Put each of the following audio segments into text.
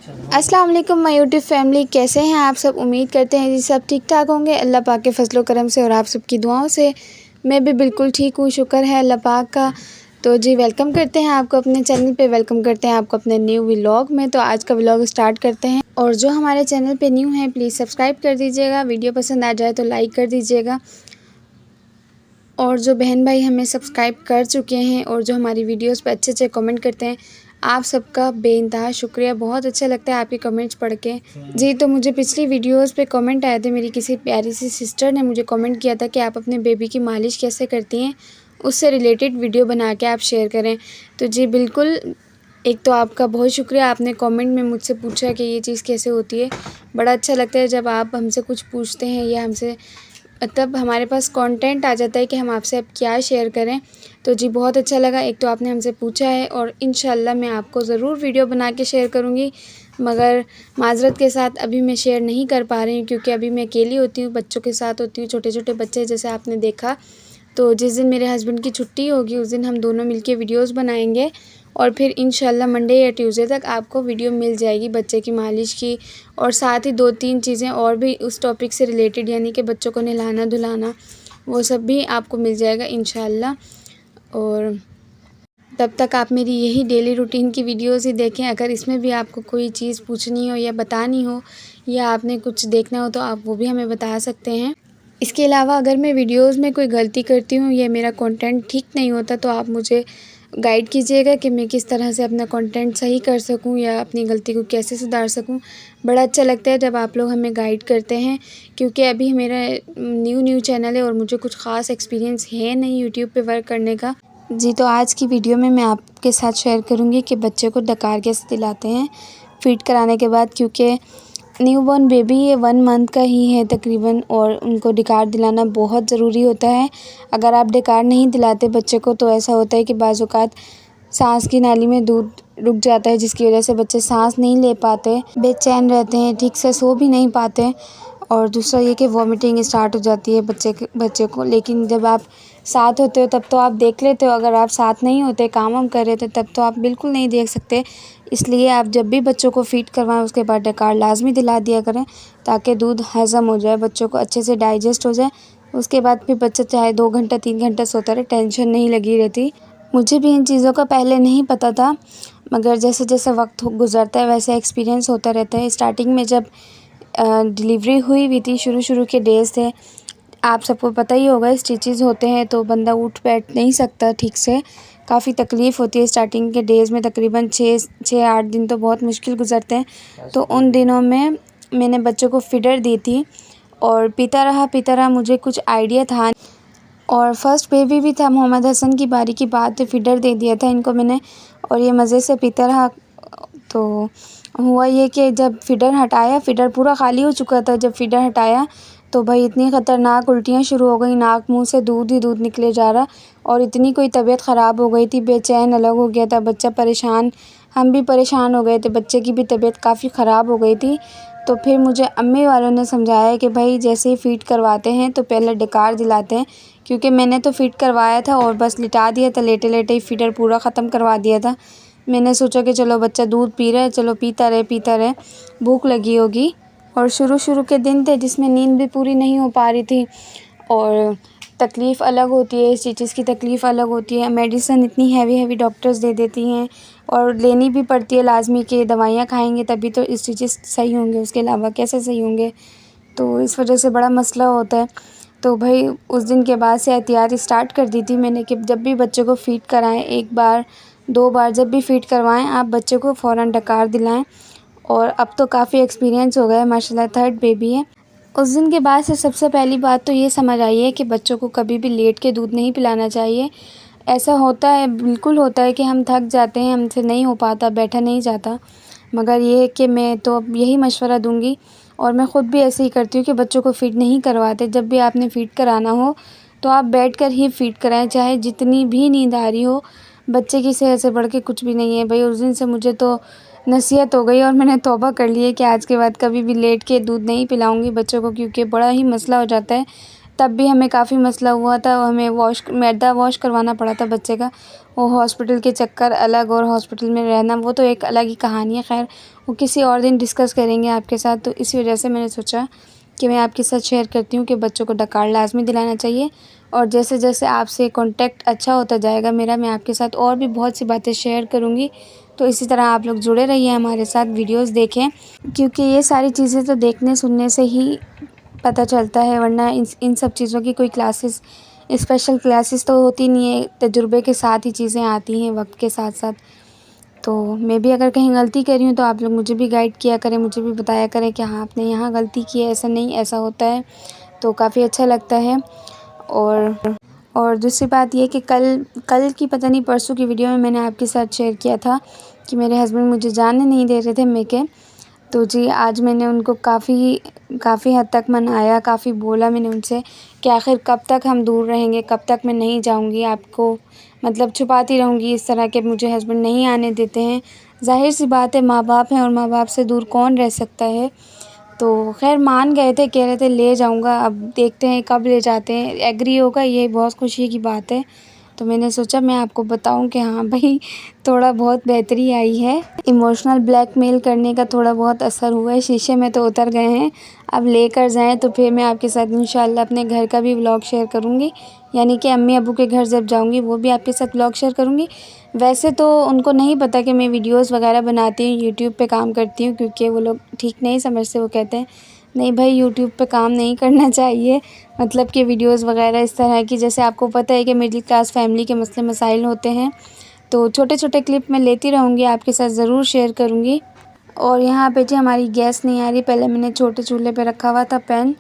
अस्सलाम वालेकुम my YouTube family, कैसे हैं आप सब। उम्मीद करते हैं जी सब ठीक ठाक होंगे अल्लाह पाक के फजलो करम से और आप सबकी दुआओं से। मैं भी बिल्कुल ठीक हूँ, शुक्र है अल्लाह पाक का। तो जी वेलकम करते हैं आपको अपने चैनल पे, वेलकम करते हैं आपको अपने न्यू व्लॉग में। तो आज का व्लॉग स्टार्ट करते हैं। और जो हमारे चैनल पे न्यू हैं प्लीज़ सब्सक्राइब कर दीजिएगा, वीडियो पसंद आ जाए तो लाइक कर दीजिएगा। और जो बहन भाई हमें सब्सक्राइब कर चुके हैं और जो हमारी वीडियोस पे अच्छे अच्छे कमेंट करते हैं, आप सबका बेइंतहा शुक्रिया। बहुत अच्छा लगता है आपके कमेंट्स पढ़ के जी। तो मुझे पिछली वीडियोस पे कमेंट आए थे, मेरी किसी प्यारी सी सिस्टर ने मुझे कमेंट किया था कि आप अपने बेबी की मालिश कैसे करती हैं, उससे रिलेटेड वीडियो बना के आप शेयर करें। तो जी बिल्कुल, एक तो आपका बहुत शुक्रिया, आपने कमेंट में मुझसे पूछा कि ये चीज़ कैसे होती है। बड़ा अच्छा लगता है जब आप हमसे कुछ पूछते हैं या हमसे तब हमारे पास कंटेंट आ जाता है कि हम आपसे अब क्या शेयर करें। तो जी बहुत अच्छा लगा, एक तो आपने हमसे पूछा है और इंशाल्लाह मैं आपको ज़रूर वीडियो बना के शेयर करूँगी, मगर माज़रत के साथ अभी मैं शेयर नहीं कर पा रही हूँ क्योंकि अभी मैं अकेली होती हूँ, बच्चों के साथ होती हूँ, छोटे छोटे बच्चे जैसे आपने देखा। तो जिस दिन मेरे हस्बैंड की छुट्टी होगी उस दिन हम दोनों मिलके वीडियोस बनाएंगे और फिर इंशाल्लाह मंडे या ट्यूसडे तक आपको वीडियो मिल जाएगी बच्चे की मालिश की। और साथ ही 2-3 चीज़ें और भी उस टॉपिक से रिलेटेड, यानी कि बच्चों को नहलाना धुलाना, वो सब भी आपको मिल जाएगा इंशाल्लाह। और तब तक आप मेरी यही डेली रूटीन की वीडियोस ही देखें। अगर इसमें भी आपको कोई चीज़ पूछनी हो या बतानी हो या आपने कुछ देखना हो तो आप वो भी हमें बता सकते हैं। इसके अलावा अगर मैं वीडियोस में कोई गलती करती हूँ या मेरा कंटेंट ठीक नहीं होता तो आप मुझे गाइड कीजिएगा कि मैं किस तरह से अपना कंटेंट सही कर सकूँ या अपनी गलती को कैसे सुधार सकूँ। बड़ा अच्छा लगता है जब आप लोग हमें गाइड करते हैं, क्योंकि अभी मेरा न्यू चैनल है और मुझे कुछ ख़ास एक्सपीरियंस है नहीं यूट्यूब पे वर्क करने का जी। तो आज की वीडियो में मैं आपके साथ शेयर करूँगी कि बच्चे को डकार कैसे दिलाते हैं फीड कराने के बाद, क्योंकि न्यूबॉर्न बेबी ये 1 मंथ का ही है तकरीबन और उनको डकार दिलाना बहुत ज़रूरी होता है। अगर आप डकार नहीं दिलाते बच्चे को तो ऐसा होता है कि बाज़ औक़ात सांस की नाली में दूध रुक जाता है, जिसकी वजह से बच्चे सांस नहीं ले पाते, बेचैन रहते हैं, ठीक से सो भी नहीं पाते। और दूसरा ये कि वॉमिटिंग स्टार्ट हो जाती है बच्चे को। लेकिन जब आप साथ होते हो तब तो आप देख लेते हो, अगर आप साथ नहीं होते, काम वाम कर रहे थे, तब तो आप बिल्कुल नहीं देख सकते। इसलिए आप जब भी बच्चों को फ़ीड करवाएं उसके बाद डकार लाजमी दिला दिया करें, ताकि दूध हज़म हो जाए, बच्चों को अच्छे से डाइजेस्ट हो जाए। उसके बाद फिर बच्चा चाहे 2 घंटा 3 घंटा सोता रहे, टेंशन नहीं लगी रहती। मुझे भी इन चीज़ों का पहले नहीं पता था, मगर जैसे जैसे वक्त गुज़रता है वैसे एक्सपीरियंस होता रहता है। स्टार्टिंग में जब डिलीवरी हुई थी, शुरू के डेज़ थे, आप सबको पता ही होगा स्टिचेस होते हैं तो बंदा उठ बैठ नहीं सकता ठीक से, काफ़ी तकलीफ़ होती है स्टार्टिंग के डेज़ में। तकरीबन 6-8 दिन तो बहुत मुश्किल गुज़रते हैं। तो उन दिनों में मैंने बच्चों को फ़ीडर दी थी और पीता रहा, मुझे कुछ आइडिया था। और फर्स्ट बेबी भी था, मोहम्मद हसन की बारी की बात है, फ़ीडर दे दिया था इनको मैंने और ये मज़े से पीता रहा। तो हुआ ये कि जब फ़ीडर हटाया, फ़ीडर पूरा ख़ाली हो चुका था, जब फ़ीडर हटाया तो भाई इतनी ख़तरनाक उल्टियाँ शुरू हो गई, नाक मुंह से दूध ही दूध निकले जा रहा और इतनी कोई तबीयत ख़राब हो गई थी, बेचैन अलग हो गया था बच्चा, परेशान, हम भी परेशान हो गए थे, बच्चे की भी तबीयत काफ़ी ख़राब हो गई थी। तो फिर मुझे अम्मी वालों ने समझाया कि भाई जैसे ही फ़ीड करवाते हैं तो पहले डकार दिलाते हैं, क्योंकि मैंने तो फ़ीड करवाया था और बस लिटा दिया था, लेटे लेटे ही फ़ीडर पूरा ख़त्म करवा दिया था। मैंने सोचा कि चलो बच्चा दूध पी रहा है, चलो पीता रहे, भूख लगी होगी। और शुरू के दिन थे जिसमें नींद भी पूरी नहीं हो पा रही थी और तकलीफ़ अलग होती है, स्टिचेस की तकलीफ़ अलग होती है, मेडिसिन इतनी हैवी डॉक्टर्स दे देती हैं और लेनी भी पड़ती है लाजमी, कि दवाइयाँ खाएंगे तभी तो स्टिचेस सही होंगे, उसके अलावा कैसे सही होंगे। तो इस वजह से बड़ा मसला होता है। तो भाई उस दिन के बाद से एहतियात स्टार्ट कर दी थी मैंने कि जब भी बच्चे को फ़ीड कराएं, 1 बार 2 बार जब भी फ़ीड करवाएं आप बच्चे को फ़ौरन डकार दिलाएं। और अब तो काफ़ी एक्सपीरियंस हो गया है माशाल्लाह, 3rd बेबी है। उस दिन के बाद से सबसे पहली बात तो ये समझ आई है कि बच्चों को कभी भी लेट के दूध नहीं पिलाना चाहिए। ऐसा होता है, बिल्कुल होता है कि हम थक जाते हैं, हमसे नहीं हो पाता, बैठा नहीं जाता। मगर ये है कि मैं तो अब यही मशवरा दूँगी और मैं ख़ुद भी ऐसे ही करती हूँ कि बच्चों को फ़ीड नहीं करवाते। जब भी आपने फ़ीड कराना हो तो आप बैठकर ही फ़ीड कराएँ, चाहे जितनी भी नींद आ रही हो। बच्चे की सेहत से बढ़ के कुछ भी नहीं है। भाई उस दिन से मुझे तो नसीहत हो गई और मैंने तौबा कर ली है कि आज के बाद कभी भी लेट के दूध नहीं पिलाऊंगी बच्चों को, क्योंकि बड़ा ही मसला हो जाता है। तब भी हमें काफ़ी मसला हुआ था, हमें मैदा वॉश करवाना पड़ा था बच्चे का। वो हॉस्पिटल के चक्कर अलग और हॉस्पिटल में रहना वो तो एक अलग ही कहानी है। खैर वो किसी और दिन डिस्कस करेंगे आपके साथ। तो इसी वजह से मैंने सोचा कि मैं आपके साथ शेयर करती हूँ कि बच्चों को डकार लाज़मी दिलाना चाहिए। और जैसे जैसे आपसे कॉन्टैक्ट अच्छा होता जाएगा मेरा, मैं आपके साथ और भी बहुत सी बातें शेयर करूँगी। तो इसी तरह आप लोग जुड़े रहिए हमारे साथ, वीडियोस देखें, क्योंकि ये सारी चीज़ें तो देखने सुनने से ही पता चलता है, वरना इन सब चीज़ों की कोई क्लासेस, स्पेशल क्लासेस तो होती नहीं है। तजुर्बे के साथ ही चीज़ें आती हैं वक्त के साथ साथ। तो मैं भी अगर कहीं गलती कर रही हूँ तो आप लोग मुझे भी गाइड किया करें, मुझे भी बताया करें कि हाँ आपने यहाँ गलती की है, ऐसा नहीं, ऐसा होता है। तो काफ़ी अच्छा लगता है। और दूसरी बात ये कि कल की पता नहीं परसों की वीडियो में मैंने आपके साथ शेयर किया था कि मेरे हस्बैंड मुझे जाने नहीं दे रहे थे मेके। तो जी आज मैंने उनको काफ़ी हद तक मनाया, काफ़ी बोला मैंने उनसे कि आखिर कब तक हम दूर रहेंगे, कब तक मैं नहीं जाऊंगी, आपको मतलब छुपाती रहूंगी इस तरह के मुझे हस्बैंड नहीं आने देते हैं। ज़ाहिर सी बात है, माँ बाप हैं और माँ बाप से दूर कौन रह सकता है। तो खैर मान गए थे, कह रहे थे ले जाऊंगा, अब देखते हैं कब ले जाते हैं। एग्री होगा, ये बहुत खुशी की बात है। तो मैंने सोचा मैं आपको बताऊं कि हाँ भाई थोड़ा बहुत बेहतरी आई है। इमोशनल ब्लैकमेल करने का थोड़ा बहुत असर हुआ है, शीशे में तो उतर गए हैं। अब लेकर जाएं तो फिर मैं आपके साथ इंशाल्लाह अपने घर का भी व्लॉग शेयर करूंगी, यानी कि अम्मी अब्बू के घर जब जाऊंगी वो भी आपके साथ व्लॉग शेयर करूंगी। वैसे तो उनको नहीं पता कि मैं वीडियोस वगैरह बनाती हूँ, यूट्यूब पे काम करती हूँ, क्योंकि वो लोग ठीक नहीं समझते। वो कहते हैं नहीं भाई यूट्यूब पे काम नहीं करना चाहिए, मतलब कि वीडियोस वगैरह इस तरह की, जैसे आपको पता है कि मिडिल क्लास फैमिली के मसले मसाइल होते हैं। तो छोटे छोटे क्लिप मैं लेती रहूँगी, आपके साथ ज़रूर शेयर करूँगी। और यहाँ पे जी हमारी गैस नहीं आ रही। पहले मैंने छोटे चूल्हे पे रखा हुआ था पैन,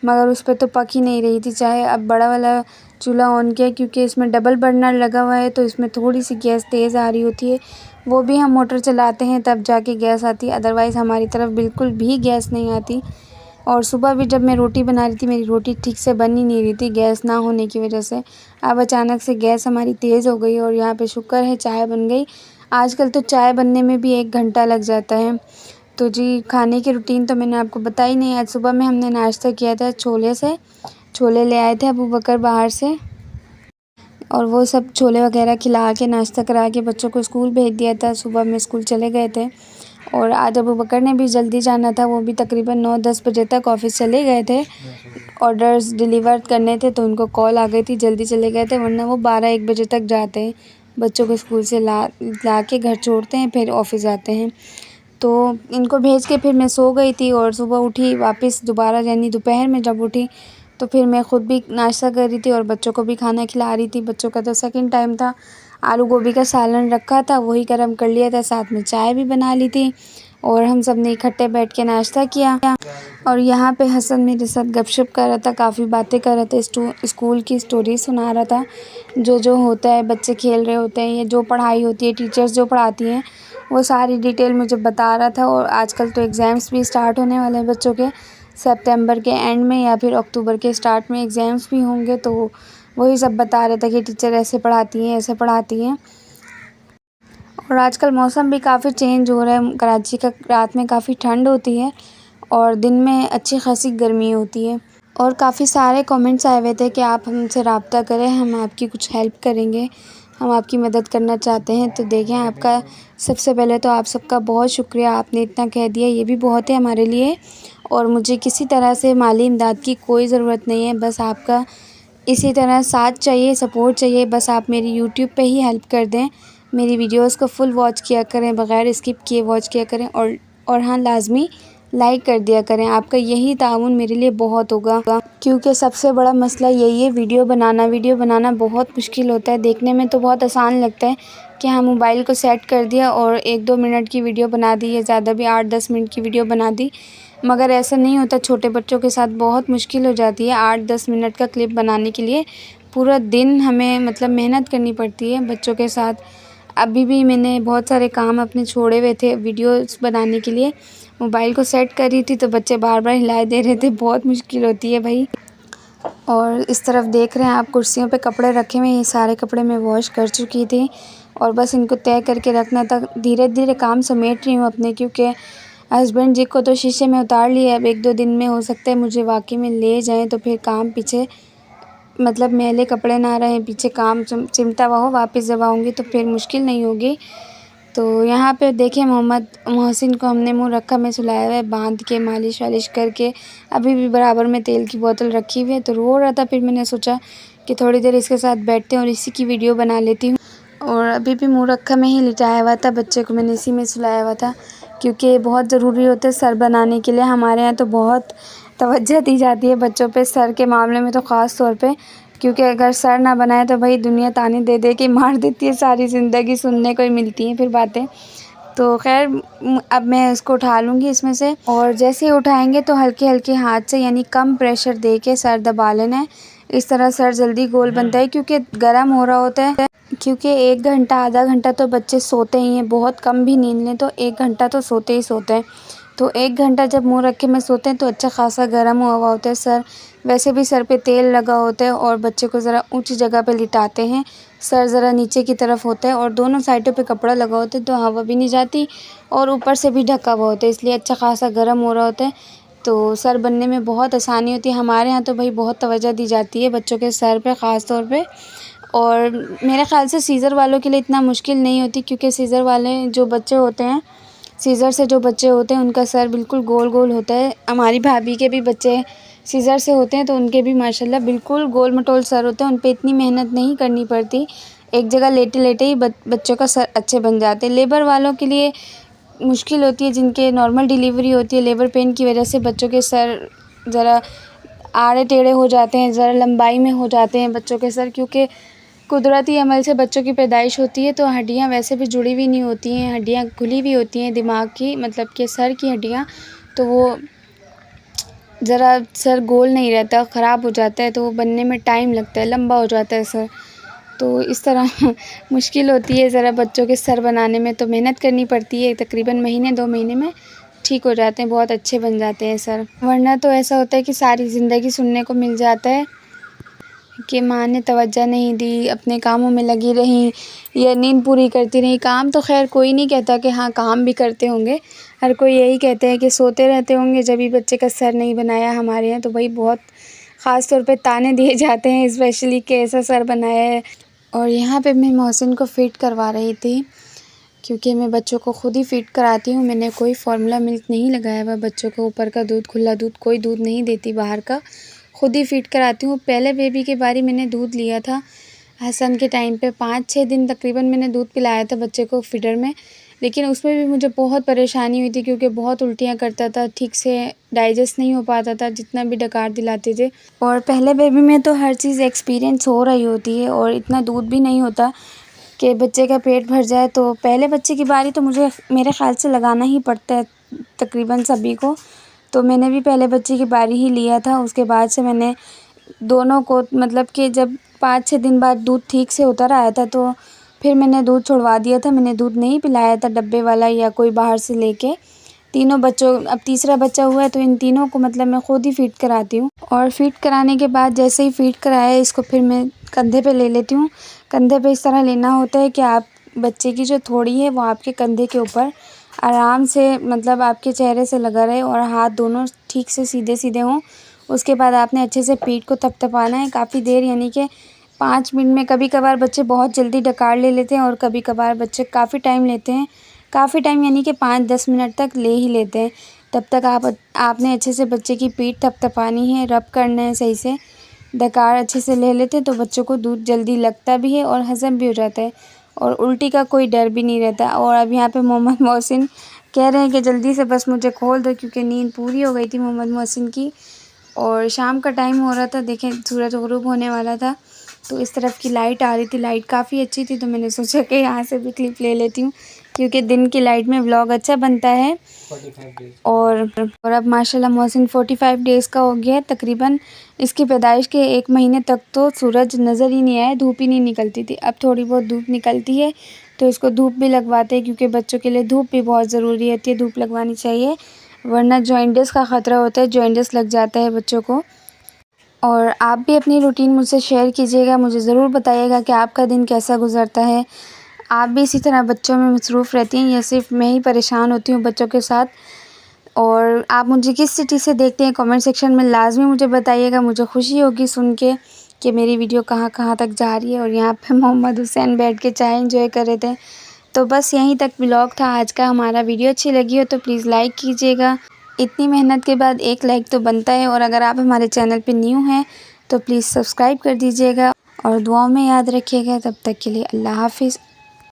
मगर उस पर तो पक ही नहीं रही थी चाय। अब बड़ा वाला चूल्हा ऑन किया, क्योंकि इसमें डबल बर्नर लगा हुआ है तो इसमें थोड़ी सी गैस तेज़ आ रही होती है। वो भी हम मोटर चलाते हैं तब जाके गैस आती है, अदरवाइज़ हमारी तरफ बिल्कुल भी गैस नहीं आती। और सुबह भी जब मैं रोटी बना रही थी, मेरी रोटी ठीक से बन ही नहीं रही थी गैस ना होने की वजह से। अब अचानक से गैस हमारी तेज़ हो गई और यहाँ पे शुक्र है चाय बन गई। आजकल तो चाय बनने में भी 1 घंटा लग जाता है। तो जी खाने की रूटीन तो मैंने आपको बताई नहीं। आज सुबह में हमने नाश्ता किया था छोले ले आए थे अबू बकर बाहर से, और वो सब छोले वगैरह खिला के नाश्ता करा के बच्चों को स्कूल भेज दिया था। सुबह में स्कूल चले गए थे। और आज अबू बकर ने भी जल्दी जाना था, वो भी तकरीबन 9-10 बजे तक ऑफ़िस चले गए थे। ऑर्डर्स डिलीवर करने थे तो उनको कॉल आ गई थी, जल्दी चले गए थे, वरना वो 12-1 बजे तक जाते हैं। बच्चों को स्कूल से ला के घर छोड़ते हैं, फिर ऑफ़िस जाते हैं। तो इनको भेज के फिर मैं सो गई थी और सुबह उठी वापस दोबारा, यानी दोपहर में जब उठी तो फिर मैं ख़ुद भी नाश्ता कर रही थी और बच्चों को भी खाना खिला रही थी। बच्चों का तो सेकंड टाइम था। आलू गोभी का सालन रखा था, वही गरम कर लिया था, साथ में चाय भी बना ली थी और हम सब ने इकट्ठे बैठ के नाश्ता किया। और यहाँ पे हसन मेरे साथ गपशप कर रहा था, काफ़ी बातें कर रहा था, स्कूल की स्टोरी सुना रहा था। जो होता है, बच्चे खेल रहे होते हैं या जो पढ़ाई होती है, टीचर्स जो पढ़ाती हैं, वो सारी डिटेल मुझे बता रहा था। और आजकल तो एग्ज़ाम्स भी स्टार्ट होने वाले हैं बच्चों के, सितंबर के एंड में या फिर अक्टूबर के स्टार्ट में एग्ज़ाम्स भी होंगे। तो वही सब बता रहा था कि टीचर ऐसे पढ़ाती हैं, ऐसे पढ़ाती हैं। और आजकल मौसम भी काफ़ी चेंज हो रहा है। कराची का रात में काफ़ी ठंड होती है और दिन में अच्छी खासी गर्मी होती है। और काफ़ी सारे कमेंट्स आए हुए थे कि आप हमसे रब्ता करें, हम आपकी कुछ हेल्प करेंगे, हम आपकी मदद करना चाहते हैं। तो देखें, आपका सबसे पहले तो आप सबका बहुत शुक्रिया, आपने इतना कह दिया, ये भी बहुत है हमारे लिए। और मुझे किसी तरह से माली इमदाद की कोई ज़रूरत नहीं है, बस आपका इसी तरह साथ चाहिए, सपोर्ट चाहिए। बस आप मेरी यूट्यूब पे ही हेल्प कर दें, मेरी वीडियोस को फुल वॉच किया करें, बग़ैर स्किप किए वॉच किया करें, और हाँ लाज़मी लाइक कर दिया करें। आपका यही ताउन मेरे लिए बहुत होगा, क्योंकि सबसे बड़ा मसला यही है, वीडियो बनाना बहुत मुश्किल होता है। देखने में तो बहुत आसान लगता है कि हाँ मोबाइल को सेट कर दिया और 1-2 मिनट की वीडियो बना दी, या ज़्यादा भी 8-10 मिनट की वीडियो बना दी, मगर ऐसा नहीं होता। छोटे बच्चों के साथ बहुत मुश्किल हो जाती है। 8-10 मिनट का क्लिप बनाने के लिए पूरा दिन हमें मतलब मेहनत करनी पड़ती है बच्चों के साथ। अभी भी मैंने बहुत सारे काम अपने छोड़े हुए थे वीडियोस बनाने के लिए, मोबाइल को सेट कर रही थी तो बच्चे बार बार हिलाए दे रहे थे, बहुत मुश्किल होती है भाई। और इस तरफ देख रहे हैं आप, कुर्सियों पे कपड़े रखे हुए हैं, ये सारे कपड़े मैं वॉश कर चुकी थी और बस इनको तय करके रखना था। धीरे धीरे काम समेट रही हूँ अपने, क्योंकि हस्बैंड जी को तो शीशे में उतार लिया। अब 1-2 दिन में हो सकता है मुझे वाकई में ले जाएं, तो फिर काम पीछे मतलब मैले कपड़े ना रहें, पीछे काम चिमटा हुआ हो, वापस जब आऊँगी तो फिर मुश्किल नहीं होगी। तो यहाँ पे देखिए मोहम्मद मोहसिन को हमने मुँह रखा में सुलाया हुआ है, बांध के मालिश वालिश करके। अभी भी बराबर में तेल की बोतल रखी हुई है, तो रो रहा था। फिर मैंने सोचा कि थोड़ी देर इसके साथ बैठते हैं और इसी की वीडियो बना लेती हूँ। और अभी भी मुँह रखा में ही लिटाया हुआ था, बच्चे को मैंने इसी में सुलाया हुआ था, क्योंकि बहुत ज़रूरी होता है सर बनाने के लिए। हमारे यहाँ तो बहुत तवज्जो दी जाती है बच्चों पे, सर के मामले में तो ख़ास तौर पे, क्योंकि अगर सर ना बनाए तो भाई दुनिया ताने दे दे के मार देती है, सारी ज़िंदगी सुनने को ही मिलती हैं फिर बातें। तो खैर अब मैं इसको उठा लूँगी इसमें से, और जैसे ही उठाएंगे तो हल्के हल्के हाथ से, यानी कम प्रेशर दे के सर दबा लेना है। इस तरह सर जल्दी गोल बनता है, क्योंकि गर्म हो रहा होता है। क्योंकि 1 घंटा आधा घंटा तो बच्चे सोते ही हैं, बहुत कम भी नींद लें तो 1 घंटा तो सोते ही सोते हैं। तो 1 घंटा जब मुँह रख के में सोते हैं तो अच्छा खासा गर्म हुआ होता है सर। वैसे भी सर पे तेल लगा होता है, और बच्चे को ज़रा ऊंची जगह पे लिटाते हैं, सर ज़रा नीचे की तरफ होता है, और दोनों साइडों पे कपड़ा लगा होता है तो हवा भी नहीं जाती, और ऊपर से भी ढका हुआ होता है, इसलिए अच्छा खासा गर्म हो रहा होता है। तो सर बनने में बहुत आसानी होती है। हमारे यहाँ तो भाई बहुत तवज्जो दी जाती है बच्चों के सर पे ख़ास तौर पे। और मेरे ख़्याल से सीज़र वालों के लिए इतना मुश्किल नहीं होती, क्योंकि सीज़र वाले जो बच्चे होते हैं, सीज़र से जो बच्चे होते हैं उनका सर बिल्कुल गोल गोल होता है। हमारी भाभी के भी बच्चे सीज़र से होते हैं तो उनके भी माशाल्लाह बिल्कुल गोल मटोल सर होते हैं, उन पे इतनी मेहनत नहीं करनी पड़ती, एक जगह लेटे लेटे ही बच्चों का सर अच्छे बन जाते हैं। लेबर वालों के लिए मुश्किल होती है, जिनके नॉर्मल डिलीवरी होती है, लेबर पेन की वजह से बच्चों के सर ज़रा आड़े टेढ़े हो जाते हैं, ज़रा लंबाई में हो जाते हैं बच्चों के सर, क्योंकि कुदरती अमल से बच्चों की पैदाइश होती है तो हड्डियाँ वैसे भी जुड़ी हुई नहीं होती हैं, हड्डियाँ खुली हुई होती हैं दिमाग की, मतलब कि सर की हड्डियाँ, तो वो ज़रा सर गोल नहीं रहता, ख़राब हो जाता है, तो वो बनने में टाइम लगता है, लंबा हो जाता है सर। तो इस तरह मुश्किल होती है ज़रा बच्चों के सर बनाने में, तो मेहनत करनी पड़ती है। तकरीबन महीने 2 महीने में ठीक हो जाते हैं, बहुत अच्छे बन जाते हैं सर। वरना तो ऐसा होता है कि सारी ज़िंदगी सुनने को मिल जाता है कि माँ ने तवज्जो नहीं दी, अपने कामों में लगी रहीं, या नींद पूरी करती रहीं। काम तो खैर कोई नहीं कहता कि हाँ काम भी करते होंगे, हर कोई यही कहते हैं कि सोते रहते होंगे जब भी बच्चे का सर नहीं बनाया। हमारे यहाँ तो भाई बहुत ख़ास तौर पे ताने दिए जाते हैं, स्पेशली कि ऐसा सर बनाया है। और यहाँ पे मैं मोहसिन को फ़ीड करवा रही थी, क्योंकि मैं बच्चों को खुद ही फ़ीड कराती हूँ। मैंने कोई फार्मूला मिल्क नहीं लगाया हुआ बच्चों को, ऊपर का दूध, खुला दूध, कोई दूध नहीं देती बाहर का, खुद ही फ़ीड कराती हूँ। पहले बेबी के बारी मैंने दूध लिया था हसन के टाइम पे, 5-6 दिन तकरीबन मैंने दूध पिलाया था बच्चे को फ़ीडर में, लेकिन उसमें भी मुझे बहुत परेशानी हुई थी, क्योंकि बहुत उल्टियाँ करता था, ठीक से डाइजेस्ट नहीं हो पाता था जितना भी डकार दिलाते थे। और पहले बेबी में तो हर चीज़ एक्सपीरियंस हो रही होती है, और इतना दूध भी नहीं होता कि बच्चे का पेट भर जाए। तो पहले बच्चे की बारी तो मुझे मेरे ख़्याल से लगाना ही पड़ता है तकरीबन सभी को, तो मैंने भी पहले बच्चे की बारी ही लिया था। उसके बाद से मैंने दोनों को, मतलब कि जब 5-6 दिन बाद दूध ठीक से उतर आया था तो फिर मैंने दूध छुड़वा दिया था। मैंने दूध नहीं पिलाया था डब्बे वाला या कोई बाहर से लेके। तीनों बच्चों, अब तीसरा बच्चा हुआ है तो इन तीनों को मतलब मैं खुद ही फ़ीड कराती हूँ। और फ़ीड कराने के बाद जैसे ही फ़ीड कराया, इसको फिर मैं कंधे पे ले लेती हूँ। कंधे पे इस तरह लेना होता है कि आप बच्चे की जो थोड़ी है वो आपके कंधे के ऊपर आराम से, मतलब आपके चेहरे से लगा रहे, और हाथ दोनों ठीक से सीधे सीधे हों। उसके बाद आपने अच्छे से पीठ को थपथपाना है काफ़ी देर, यानी कि 5 मिनट में। कभी कभार बच्चे बहुत जल्दी डकार ले लेते हैं, और कभी कभार बच्चे काफ़ी टाइम लेते हैं, काफ़ी टाइम यानी कि 5-10 मिनट तक ले ही लेते हैं। तब तक आपने अच्छे से बच्चे की पीठ थपथपानी है, रब करना है सही से। डकार अच्छे से ले लेते हैं तो बच्चों को दूध जल्दी लगता भी है और हज़म भी हो जाता है, और उल्टी का कोई डर भी नहीं रहता। और अब यहाँ पे मोहम्मद मोहसिन कह रहे हैं कि जल्दी से बस मुझे खोल दो, क्योंकि नींद पूरी हो गई थी मोहम्मद मोहसिन की, और शाम का टाइम हो रहा था। देखें सूरज ग़ुरूब होने वाला था, तो इस तरफ की लाइट आ रही थी, लाइट काफ़ी अच्छी थी, तो मैंने सोचा कि यहाँ से भी क्लिप ले लेती हूँ, क्योंकि दिन की लाइट में व्लॉग अच्छा बनता है। और अब माशाल्लाह मोहसिन 45 डेज़ का हो गया है तकरीबन। इसकी पैदाइश के 1 महीने तक तो सूरज नज़र ही नहीं आया, धूप ही नहीं निकलती थी। अब थोड़ी बहुत धूप निकलती है तो इसको धूप भी लगवाते हैं, क्योंकि बच्चों के लिए धूप भी बहुत ज़रूरी होती है, धूप लगवानी चाहिए, वरना जॉइंटिस का ख़तरा होता है, जॉइंटिस लग जाता है बच्चों को। और आप भी अपनी रूटीन मुझसे शेयर कीजिएगा, मुझे ज़रूर बताइएगा कि आपका दिन कैसा गुज़रता है। आप भी इसी तरह बच्चों में मसरूफ़ रहती हैं या सिर्फ मैं ही परेशान होती हूँ बच्चों के साथ? और आप मुझे किस सिटी से देखते हैं कमेंट सेक्शन में लाज़मी मुझे बताइएगा, मुझे खुशी होगी सुन के कि मेरी वीडियो कहाँ कहाँ तक जा रही है। और यहाँ पे मोहम्मद हुसैन बैठ के चाय एंजॉय कर रहे थे, तो बस यहीं तक व्लॉग था आज का हमारा। वीडियो अच्छी लगी हो तो प्लीज़ लाइक कीजिएगा। इतनी मेहनत के बाद एक लाइक तो बनता है। और अगर आप हमारे चैनल पे न्यू हैं तो प्लीज़ सब्सक्राइब कर दीजिएगा और दुआओं में याद रखिएगा। तब तक के लिए अल्लाह हाफ़िज़।